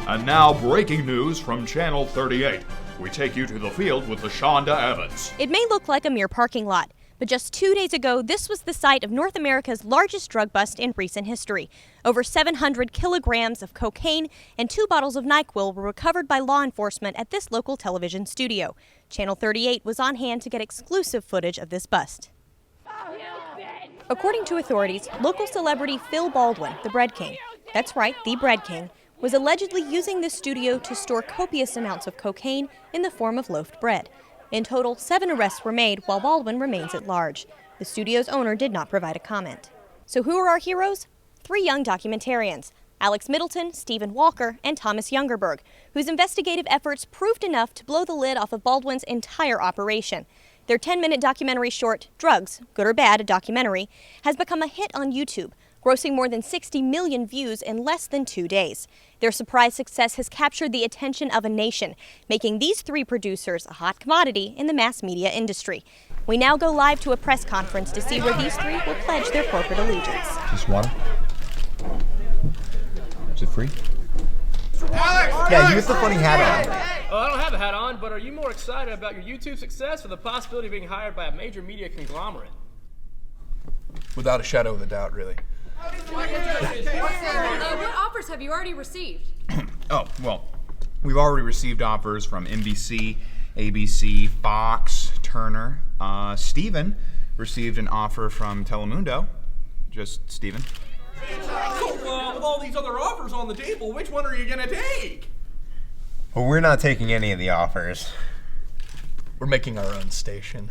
And now, breaking news from Channel 38. We take you to the field with LaShonda Evans. It may look like a mere parking lot, but just 2 days ago, this was the site of North America's largest drug bust in recent history. Over 700 kilograms of cocaine and 2 bottles of NyQuil were recovered by law enforcement at this local television studio. Channel 38 was on hand to get exclusive footage of this bust. According to authorities, local celebrity Phil Baldwin, the Bread King, that's right, the Bread King, was allegedly using this studio to store copious amounts of cocaine in the form of loafed bread. In total, 7 arrests were made while Baldwin remains at large. The studio's owner did not provide a comment. So who are our heroes? 3 young documentarians, Alex Middleton, Stephen Walker, and Thomas Yungerberg, whose investigative efforts proved enough to blow the lid off of Baldwin's entire operation. Their 10-minute documentary short, Drugs, Good or Bad, a Documentary, has become a hit on YouTube, grossing more than 60 million views in less than 2 days. Their surprise success has captured the attention of a nation, making these 3 producers a hot commodity in the mass media industry. We now go live to a press conference to see where these 3 will pledge their corporate allegiance. Just water? Is it free? Alex! Yeah, use the funny hat on. Oh, I don't have a hat on, but are you more excited about your YouTube success or the possibility of being hired by a major media conglomerate? Without a shadow of a doubt, really. What offers have you already received? Oh, well, we've already received offers from NBC, ABC, Fox, Turner. Steven received an offer from Telemundo. Just Steven. So, with all these other offers on the table, which one are you gonna take? Well, we're not taking any of the offers. We're making our own station.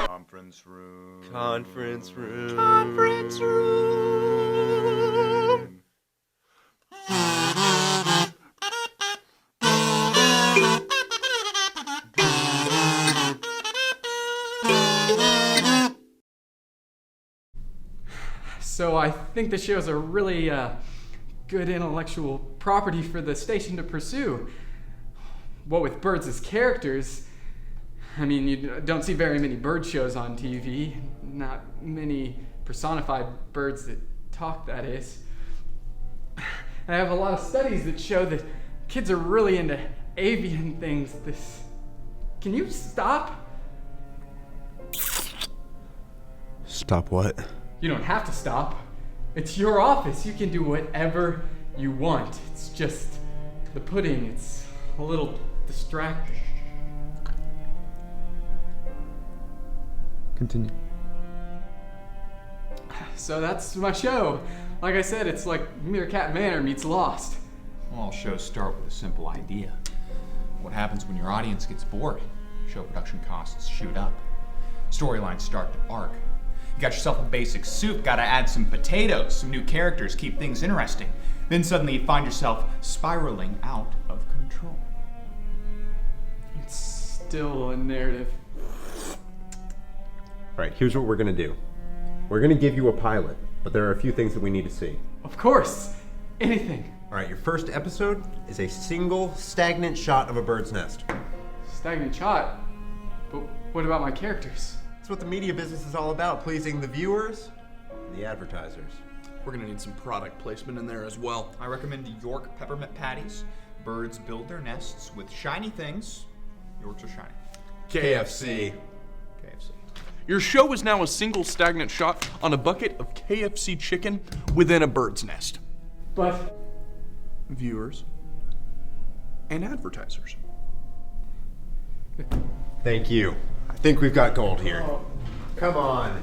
Conference room. Conference room. Conference room. So I think the show's a really good intellectual property for the station to pursue. What with birds as characters, I mean, you don't see very many bird shows on TV. Not many personified birds that talk, that is. I have a lot of studies that show that kids are really into avian things. Can you stop? Stop what? You don't have to stop. It's your office. You can do whatever you want. It's just the pudding. It's a little distracting. Continue. So that's my show. Like I said, it's like Meerkat Manor meets Lost. Well, all shows start with a simple idea. What happens when your audience gets bored? Show production costs shoot up. Storylines start to arc. You got yourself a basic soup, gotta add some potatoes, some new characters, keep things interesting. Then suddenly you find yourself spiraling out of control. It's still a narrative. Alright, here's what we're gonna do. We're gonna give you a pilot, but there are a few things that we need to see. Of course. Anything. Alright, your first episode is a single stagnant shot of a bird's nest. Stagnant shot. But what about my characters? That's what the media business is all about, pleasing the viewers and the advertisers. We're gonna need some product placement in there as well. I recommend the York peppermint patties. Birds build their nests with shiny things. Yorks are shiny. KFC. KFC. Your show is now a single stagnant shot on a bucket of KFC chicken within a bird's nest. But Viewers and advertisers. Thank you. I think we've got gold here. Come on.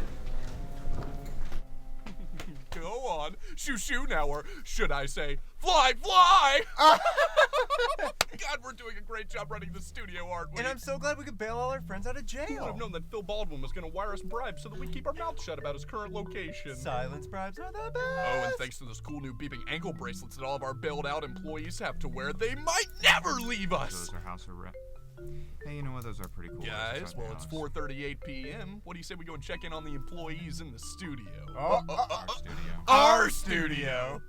Go on, shoo shoo now, or should I say, fly, fly! God, we're doing a great job running the studio, aren't we? And I'm so glad we could bail all our friends out of Who would jail. have known that Phil Baldwin was going to wire us bribes so that we keep our mouths shut about his current location? Silence bribes are the best. Oh, and thanks to those cool new beeping ankle bracelets that all of our bailed out employees have to wear, they might never leave us! Those are house arrest. Hey, you know what? Those are pretty cool. Guys, well, it's 4:38 p.m. What do you say we go and check in on the employees in the studio? Our studio. Our studio!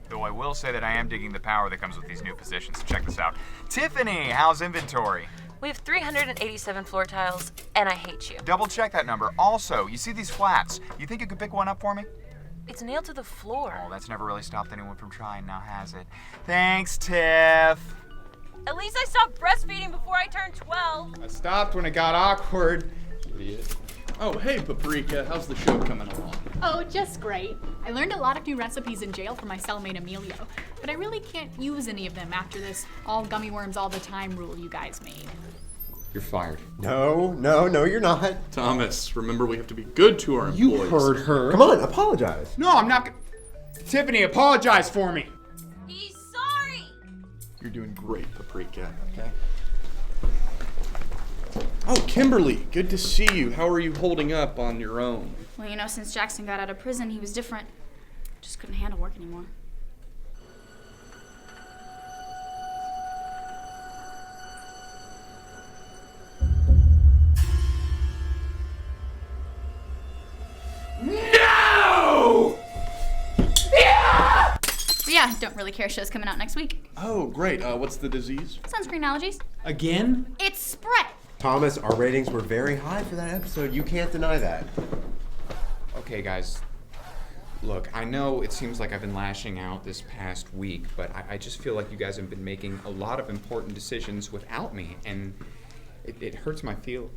Though I will say that I am digging the power that comes with these new positions. Check this out. Tiffany, how's inventory? We have 387 floor tiles, and I hate you. Double check that number. Also, you see these flats. You think you could pick one up for me? It's nailed to the floor. Oh, that's never really stopped anyone from trying now, has it? Thanks, Tiff. At least I stopped breastfeeding before I turned 12. I stopped when it got awkward. Idiot. Oh, hey, Paprika. How's the show coming along? Oh, just great. I learned a lot of new recipes in jail from my cellmate Emilio, but I really can't use any of them after this all gummy worms all the time rule you guys made. You're fired. No, you're not. Thomas, remember we have to be good to our employees. You heard her. Come on, apologize. No, I'm not Tiffany, apologize for me. He's sorry. You're doing great, Paprika. Okay. Oh, Kimberly, good to see you. How are you holding up on your own? Well, since Jackson got out of prison, he was different. Just couldn't handle work anymore. No! Yeah, don't really care. Show's coming out next week. Oh, great. What's the disease? Sunscreen allergies. Again? It's spread. Thomas, our ratings were very high for that episode. You can't deny that. Okay, guys. Look, I know it seems like I've been lashing out this past week, but I just feel like you guys have been making a lot of important decisions without me, and it hurts my feelings.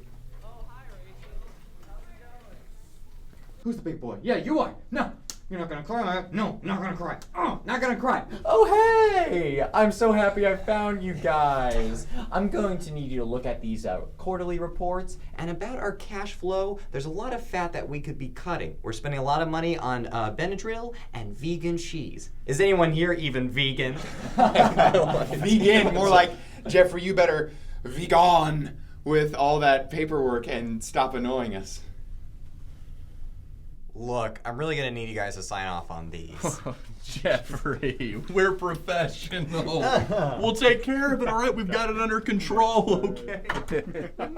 Who's the big boy? Yeah, you are. No, you're not gonna cry. No, not gonna cry. Oh, not gonna cry. Oh, hey! I'm so happy I found you guys. I'm going to need you to look at these quarterly reports. And about our cash flow, there's a lot of fat that we could be cutting. We're spending a lot of money on Benadryl and vegan cheese. Is anyone here even vegan? Vegan, more like, Jeffrey, you better vegan with all that paperwork and stop annoying us. Look, I'm really gonna need you guys to sign off on these. Jeffrey, we're professional. We'll take care of it, all right? We've got it under control, okay? I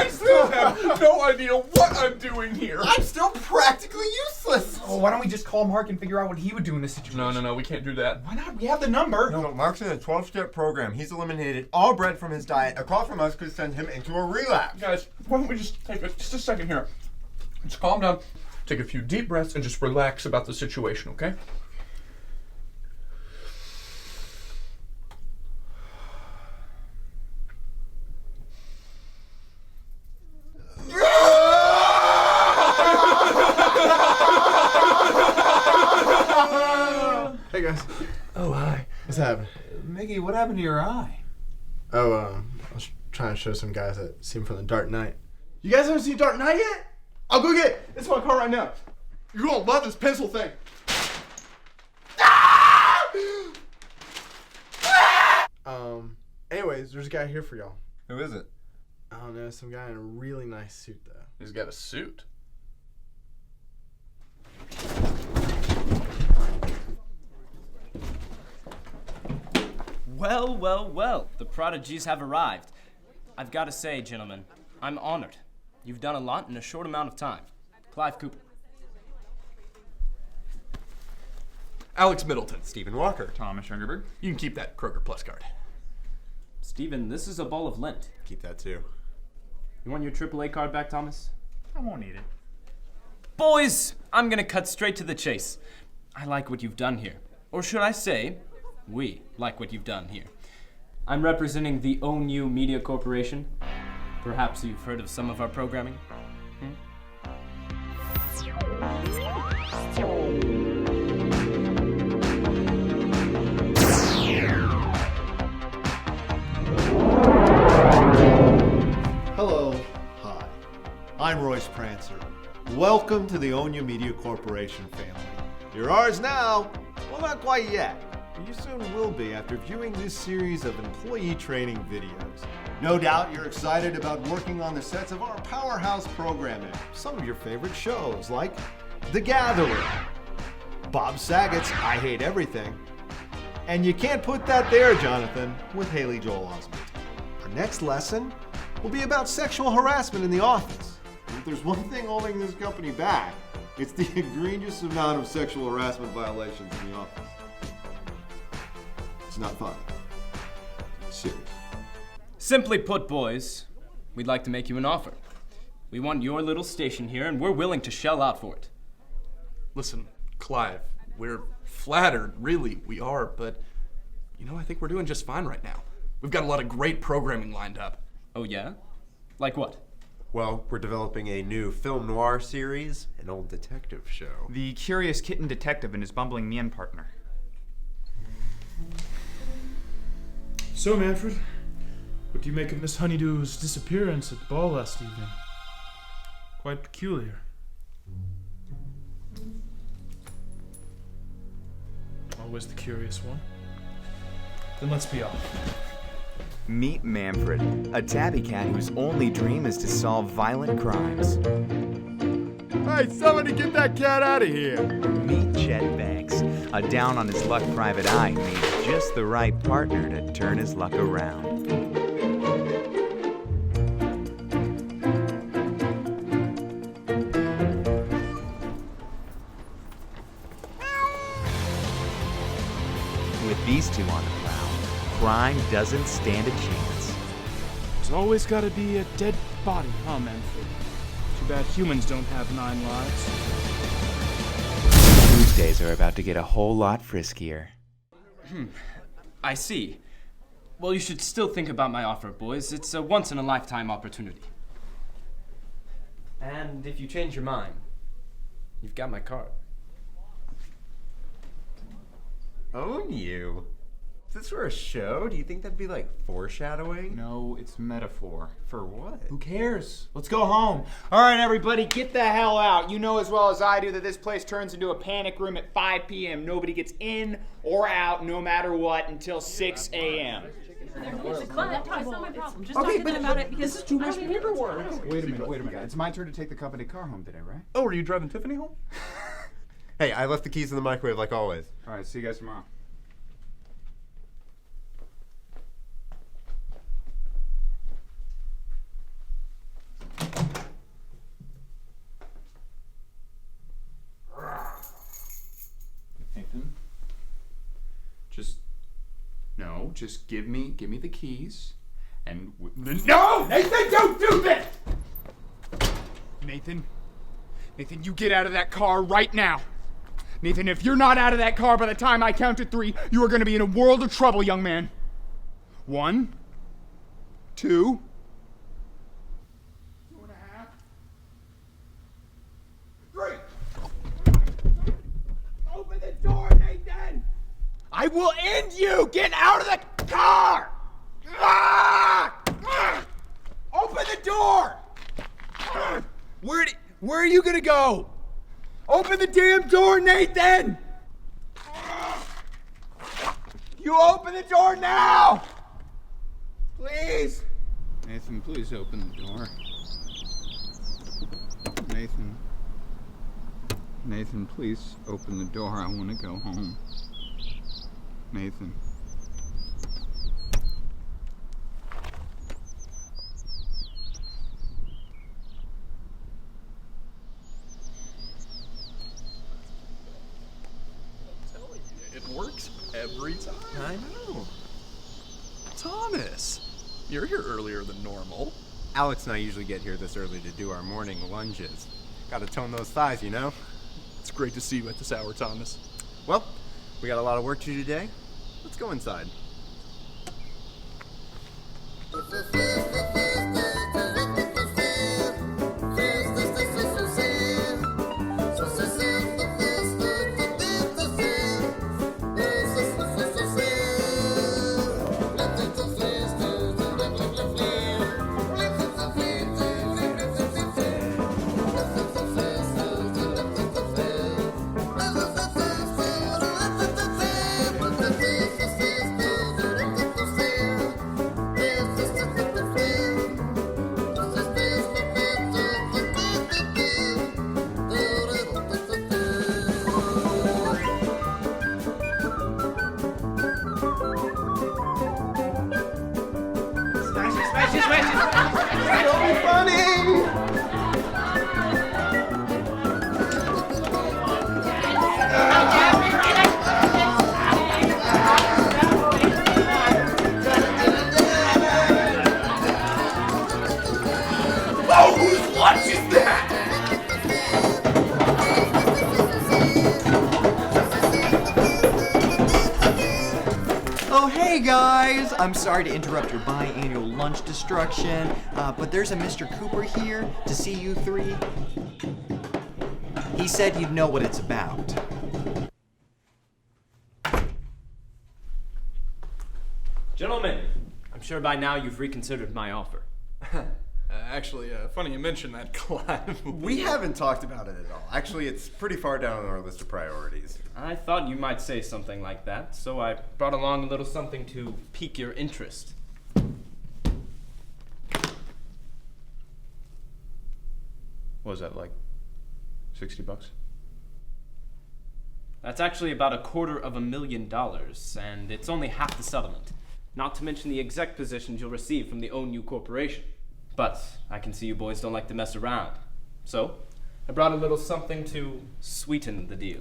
still have no idea what I'm doing here. I'm still practically useless. Oh, why don't we just call Mark and figure out what he would do in this situation? No, we can't do that. Why not? We have the number. No, Mark's in a 12-step program. He's eliminated all bread from his diet. A call from us could send him into a relapse. Guys, why don't we just take just a second here. Let's calm down, take a few deep breaths, and just relax about the situation, okay? Hey guys. Oh, hi. What's happening? Mickey, what happened to your eye? Oh, I was trying to show some guys that scene from The Dark Knight. You guys haven't seen Dark Knight yet? I'll go get it. It's in my car right now. You're gonna love this pencil thing. Anyways, there's a guy here for y'all. Who is it? I don't know, some guy in a really nice suit though. He's got a suit. Well, the prodigies have arrived. I've got to say, gentlemen, I'm honored. You've done a lot in a short amount of time. Clive Cooper. Alex Middleton. Stephen Walker. Thomas Yungerberg. You can keep that Kroger Plus card. Stephen, this is a ball of lint. Keep that too. You want your AAA card back, Thomas? I won't need it. Boys, I'm gonna cut straight to the chase. I like what you've done here. Or should I say, we like what you've done here. I'm representing the ONU Media Corporation. Perhaps you've heard of some of our programming? Hello, hi. I'm Royce Prancer. Welcome to the ONU Media Corporation family. You're ours now. Well, not quite yet. But you soon will be after viewing this series of employee training videos. No doubt you're excited about working on the sets of our powerhouse programming. Some of your favorite shows like The Gathering, Bob Saget's I Hate Everything, and you can't put that there, Jonathan, with Haley Joel Osment. Our next lesson will be about sexual harassment in the office. If there's one thing holding this company back, it's the egregious amount of sexual harassment violations in the office. It's not fun. It's serious. Simply put, boys, we'd like to make you an offer. We want your little station here, and we're willing to shell out for it. Listen, Clive, we're flattered, really, we are, but I think we're doing just fine right now. We've got a lot of great programming lined up. Oh yeah? Like what? Well, we're developing a new film noir series, an old detective show. The Curious Kitten Detective and his bumbling Mien partner. So, Manfred, what do you make of Miss Honeydew's disappearance at the ball last evening? Quite peculiar. Always the curious one. Then let's be off. Meet Manfred, a tabby cat whose only dream is to solve violent crimes. Hey, somebody get that cat out of here! Meet Chet Banks, a down-on-his-luck private eye who needs just the right partner to turn his luck around. With these two on the prowl, crime doesn't stand a chance. There's always gotta be a dead body, huh, Manfred? Too bad humans don't have 9 lives. Tuesdays are about to get a whole lot friskier. I see. Well, you should still think about my offer, boys. It's a once-in-a-lifetime opportunity. And if you change your mind, you've got my card. Own you? If this were a show, do you think that'd be like foreshadowing? No, it's metaphor. For what? Who cares? Let's go home. All right, everybody, get the hell out. You know as well as I do that this place turns into a panic room at 5 p.m. Nobody gets in or out, no matter what, until 6 a.m. Okay, but this is too much paperwork. Wait a minute. It's my turn to take the company car home today, right? Oh, are you driving Tiffany home? Hey, I left the keys in the microwave like always. All right, see you guys tomorrow. Nathan, just give me the keys, and no, Nathan, don't do this. Nathan, you get out of that car right now. Nathan, if you're not out of that car by the time I count to 3, you are going to be in a world of trouble, young man. 1, 2, 2.5, 3. Open the door, Nathan! I will end you! Get out of the car! Open the door! Where are you gonna go? Open the damn door, Nathan! You open the door now! Please! Nathan, please open the door. Nathan, please open the door. I want to go home. Nathan. It works every time. I know. Thomas, you're here earlier than normal. Alex and I usually get here this early to do our morning lunges. Gotta tone those thighs, you know? It's great to see you at this hour, Thomas. Well, we got a lot of work to do today. Let's go inside. Oh, who's watching? Oh, hey guys! I'm sorry to interrupt your biannual lunch destruction, but there's a Mr. Cooper here to see you three. He said you'd know what it's about. Gentlemen, I'm sure by now you've reconsidered my offer. Actually, funny you mentioned that, Clive. We haven't talked about it at all. Actually, it's pretty far down on our list of priorities. I thought you might say something like that, so I brought along a little something to pique your interest. What was that, like $60? That's actually about $250,000, and it's only half the settlement. Not to mention the exec positions you'll receive from the ONU Corporation. But I can see you boys don't like to mess around. So, I brought a little something to sweeten the deal.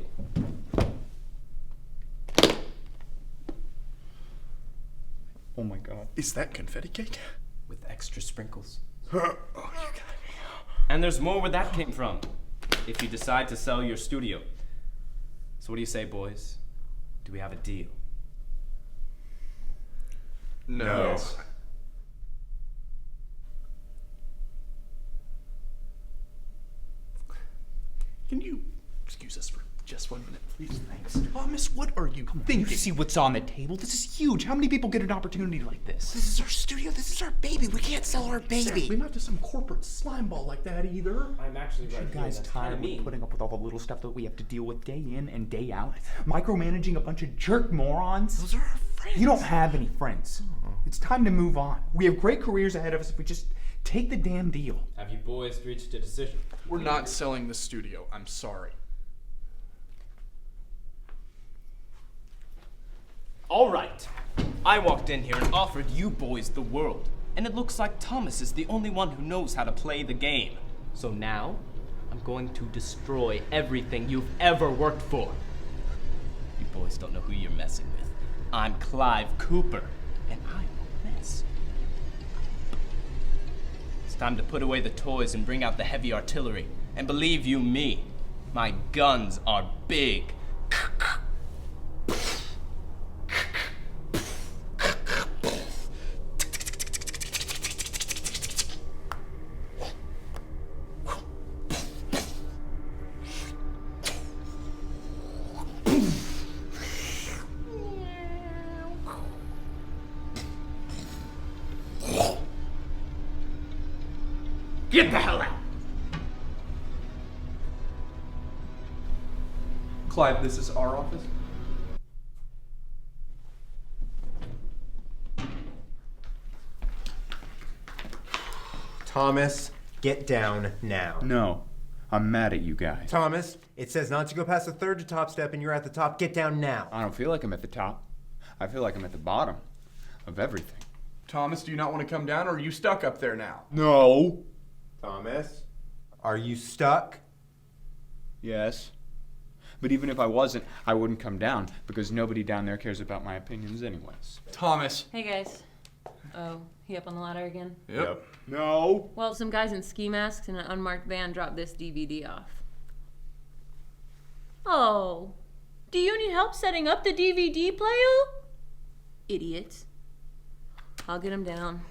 Oh my god. Is that confetti cake? With extra sprinkles. Oh, you got me. And there's more where that came from, if you decide to sell your studio. So what do you say, boys? Do we have a deal? No. Can you excuse us for just 1 minute, please? Thanks. Thomas, what are you thinking? You see what's on the table? This is huge. How many people get an opportunity like this? This is our studio. This is our baby. We can't sell our baby. Exactly. Not to some corporate slimeball like that either. I'm actually right You guys here. That's tired kinda of mean. putting up with all the little stuff that we have to deal with day in and day out? Micromanaging a bunch of jerk morons? Those are our friends. You don't have any friends. It's time to move on. We have great careers ahead of us if we just take the damn deal. Have you boys reached a decision? We're not selling the studio. I'm sorry. All right. I walked in here and offered you boys the world. And it looks like Thomas is the only one who knows how to play the game. So now, I'm going to destroy everything you've ever worked for. You boys don't know who you're messing with. I'm Clive Cooper, and I won't mess. It's time to put away the toys and bring out the heavy artillery. And believe you me, my guns are big. Get the hell out! Clive, this is our office. Thomas, get down now. No. I'm mad at you guys. Thomas, it says not to go past the third to top step and you're at the top. Get down now. I don't feel like I'm at the top. I feel like I'm at the bottom of everything. Thomas, do you not want to come down, or are you stuck up there now? No. Thomas, are you stuck? Yes. But even if I wasn't, I wouldn't come down because nobody down there cares about my opinions anyways. Thomas. Hey guys. Oh, he up on the ladder again? Yep. No. Well, some guys in ski masks and an unmarked van dropped this DVD off. Oh, do you need help setting up the DVD player? Idiots. I'll get him down.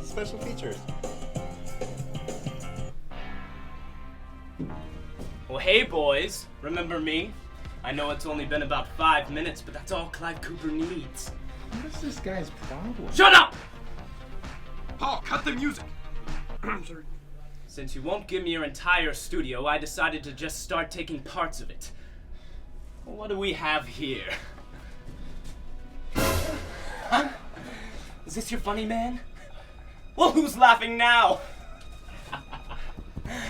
Special features. Well, hey boys, remember me? I know it's only been about 5 minutes, but that's all Clive Cooper needs. What is this guy's problem? Shut up! Paul, cut the music. Sorry. Since you won't give me your entire studio, I decided to just start taking parts of it. Well, what do we have here? Huh? Is this your funny man? Well, who's laughing now?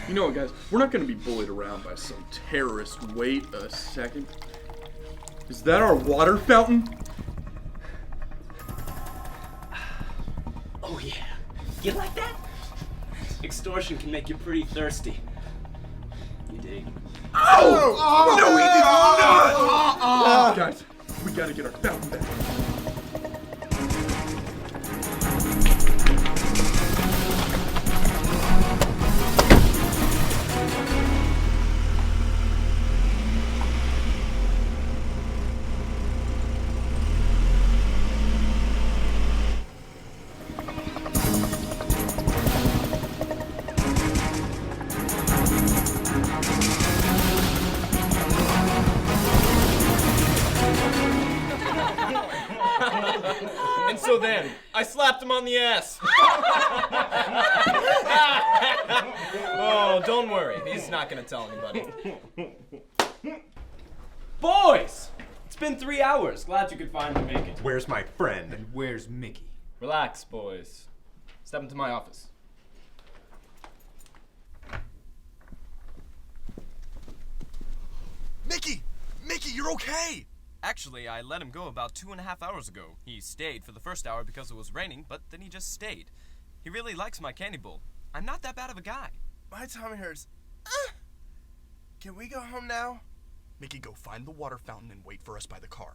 You know what, guys? We're not going to be bullied around by some terrorist. Wait a second. Is that our water fountain? Oh, yeah. You like that? Extortion can make you pretty thirsty. You dig? Oh! No, he did not! Guys, we gotta get our fountain back. I slapped him on the ass. Oh, don't worry. He's not gonna tell anybody. Boys! It's been 3 hours. Glad you could finally make it. Where's my friend? And where's Mickey? Relax, boys. Step into my office. Mickey! Mickey, you're okay! Actually, I let him go about 2.5 hours ago. He stayed for the first hour because it was raining, but then he just stayed. He really likes my candy bowl. I'm not that bad of a guy. My tummy hurts. Can we go home now? Mickey, go find the water fountain and wait for us by the car.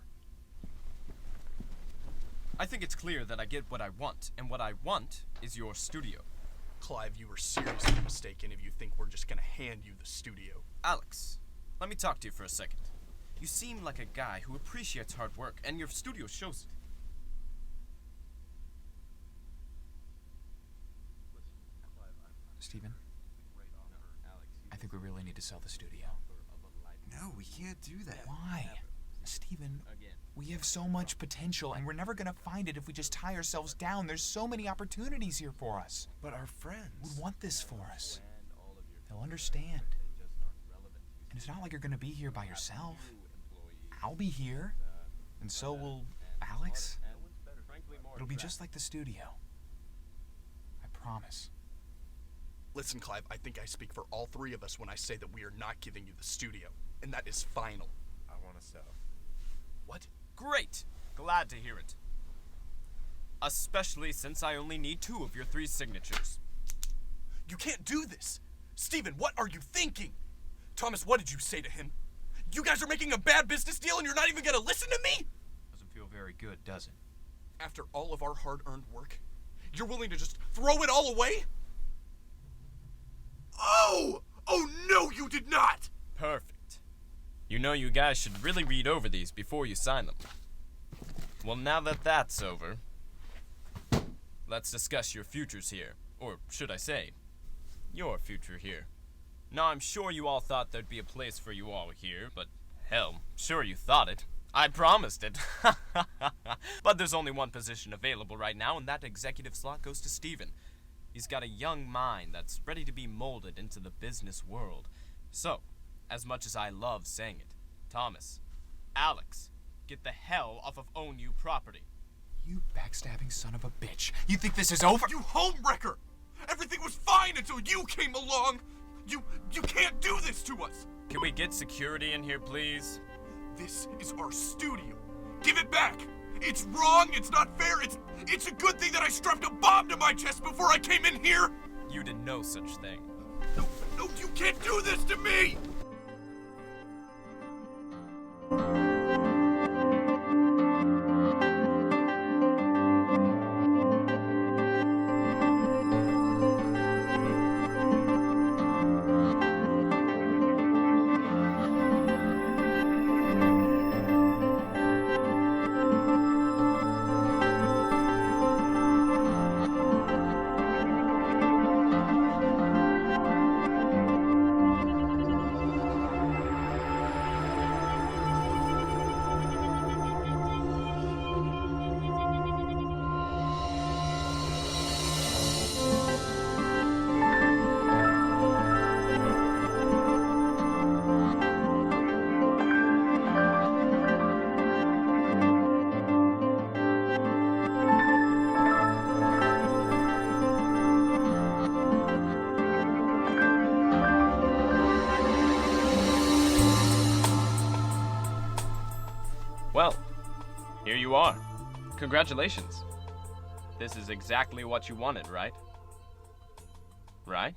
I think it's clear that I get what I want, and what I want is your studio. Clive, you were seriously mistaken if you think we're just gonna hand you the studio. Alex, let me talk to you for a second. You seem like a guy who appreciates hard work, and your studio shows it. Steven, I think we really need to sell the studio. No, we can't do that. Why? Steven, we have so much potential, and we're never gonna find it if we just tie ourselves down. There's so many opportunities here for us. But our friends would want this for us. They'll understand. And it's not like you're gonna be here by yourself. I'll be here, and so will Alex. It'll be just like the studio. I promise. Listen, Clive, I think I speak for all three of us when I say that we are not giving you the studio, and that is final. I want to sell. What? Great! Glad to hear it. Especially since I only need 2 of your 3 signatures. You can't do this! Steven, what are you thinking? Thomas, what did you say to him? You guys are making a bad business deal and you're not even gonna listen to me? Doesn't feel very good, does it? After all of our hard-earned work, you're willing to just throw it all away? Oh! Oh no, you did not! Perfect. You know you guys should really read over these before you sign them. Well, now that that's over, let's discuss your futures here. Or should I say, your future here. Now, I'm sure you all thought there'd be a place for you all here, but hell, sure you thought it. I promised it. But there's only one position available right now, and that executive slot goes to Steven. He's got a young mind that's ready to be molded into the business world. So, as much as I love saying it, Thomas, Alex, get the hell off of Own You property. You backstabbing son of a bitch. You think this is over? You homewrecker! Everything was fine until you came along! You can't do this to us! Can we get security in here, please? This is our studio. Give it back! It's wrong, it's not fair, it's a good thing that I strapped a bomb to my chest before I came in here! You did no such thing. No, you can't do this to me! Well, here you are. Congratulations. This is exactly what you wanted, right? Right?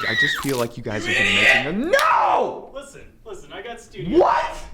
I just feel like you guys have been making a— No! Listen, I got studio. What?